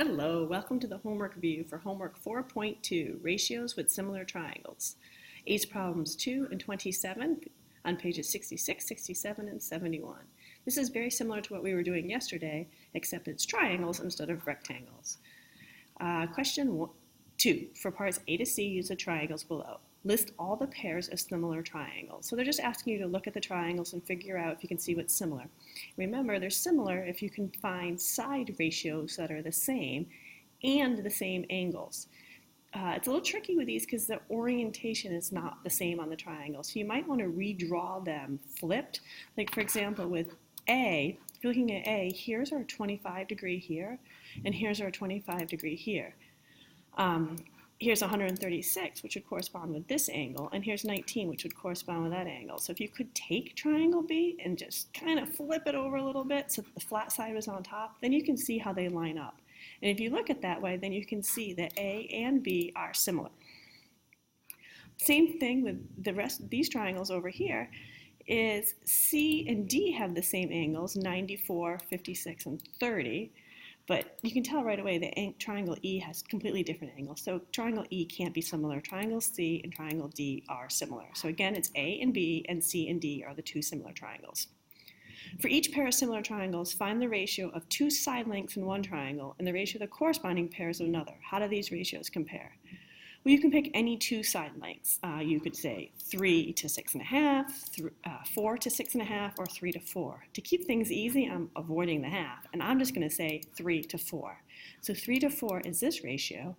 Hello, welcome to the homework review for homework 4.2, Ratios with Similar Triangles. ACE problems 2 and 27 on pages 66, 67, and 71. This is very similar to what we were doing yesterday, except it's triangles instead of rectangles. Question 2, for parts A to C, use the triangles below. List all the pairs of similar triangles. So they're just asking you to look at the triangles and figure out if you can see what's similar. Remember, they're similar if you can find side ratios that are the same and the same angles. It's a little tricky with these because the orientation is not the same on the triangle. So you might want to redraw them flipped. Like for example, with A, if you're looking at A, here's our 25 degree here, and here's our 25 degree here. Here's 136, which would correspond with this angle, and here's 19, which would correspond with that angle. So if you could take triangle B and just kind of flip it over a little bit so that the flat side was on top, then you can see how they line up. And if you look at that way, then you can see that A and B are similar. Same thing with the rest of these triangles over here is C and D have the same angles, 94, 56, and 30. But you can tell right away that triangle E has completely different angles. So triangle E can't be similar. Triangle C and triangle D are similar. So again, it's A and B, and C and D are the two similar triangles. For each pair of similar triangles, find the ratio of two side lengths in one triangle and the ratio of the corresponding pairs of another. How do these ratios compare? Well, you can pick any two side lengths. You could say 3 to 6.5, 4 to 6.5, or 3 to 4. To keep things easy, I'm avoiding the half, and I'm just going to say 3 to 4. So 3 to 4 is this ratio.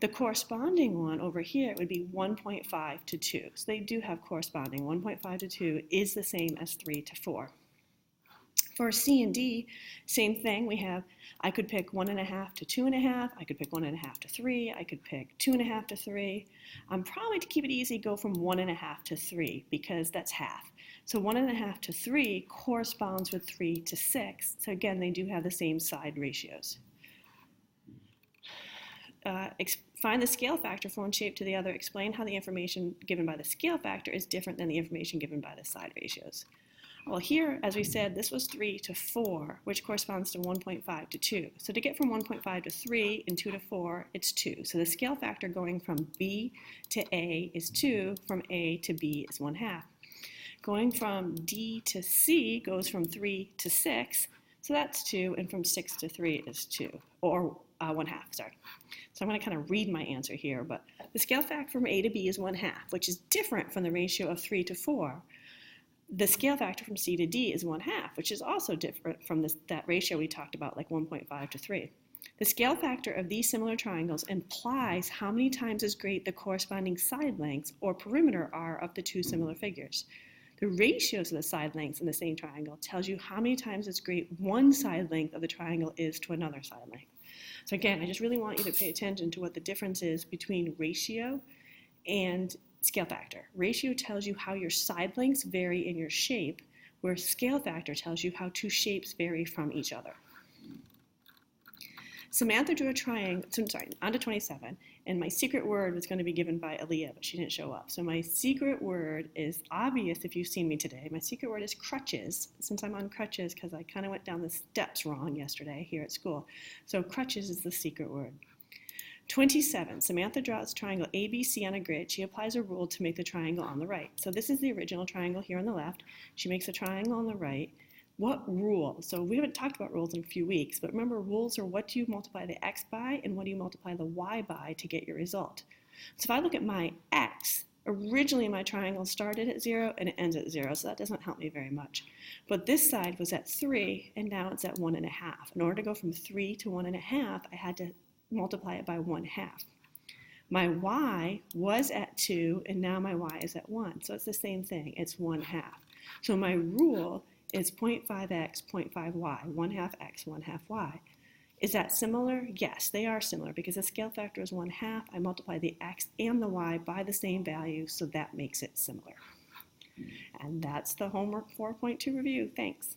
The corresponding one over here would be 1.5 to 2. So they do have corresponding. 1.5 to 2 is the same as 3 to 4. For C and D, same thing. I could pick 1.5 to 2.5. I could pick 1.5 to 3. I could pick 2.5 to 3. Probably to keep it easy, go from 1.5 to 3 because that's half. So 1.5 to 3 corresponds with 3 to 6. So again, they do have the same side ratios. Find the scale factor from one shape to the other. Explain how the information given by the scale factor is different than the information given by the side ratios. Well, here, as we said, this was 3 to 4, which corresponds to 1.5 to 2. So to get from 1.5 to 3 and 2 to 4, it's 2. So the scale factor going from B to A is 2, from A to B is 1/2. Going from D to C goes from 3 to 6, so that's 2, and from 6 to 3 is 2, or 1/2, sorry. So I'm going to kind of read my answer here, but the scale factor from A to B is 1/2, which is different from the ratio of 3 to 4. The scale factor from C to D is 1/2, which is also different from that ratio we talked about, like 1.5 to 3. The scale factor of these similar triangles implies how many times as great the corresponding side lengths or perimeter are of the two similar figures. The ratios of the side lengths in the same triangle tells you how many times as great one side length of the triangle is to another side length. So again, I just really want you to pay attention to what the difference is between ratio and scale factor. Ratio tells you how your side lengths vary in your shape, where scale factor tells you how two shapes vary from each other. Samantha drew a triangle, on to 27, and my secret word was going to be given by Aaliyah, but she didn't show up. So my secret word is obvious if you've seen me today. My secret word is crutches, since I'm on crutches because I kind of went down the steps wrong yesterday here at school. So crutches is the secret word. 27, Samantha draws triangle ABC on a grid. She applies a rule to make the triangle on the right. So this is the original triangle here on the left. She makes a triangle on the right. What rule? So we haven't talked about rules in a few weeks, but remember, rules are what do you multiply the x by and what do you multiply the y by to get your result. So if I look at my x, originally my triangle started at 0 and it ends at 0, so that doesn't help me very much. But this side was at 3 and now it's at 1.5. In order to go from 3 to 1.5, I had to multiply it by 1/2. My y was at 2, and now my y is at 1. So it's the same thing. It's 1/2. So my rule is 0.5x, 0.5y, 1/2 x, 1/2 y. Is that similar? Yes, they are similar because the scale factor is 1/2. I multiply the x and the y by the same value, so that makes it similar. And that's the homework 4.2 review. Thanks.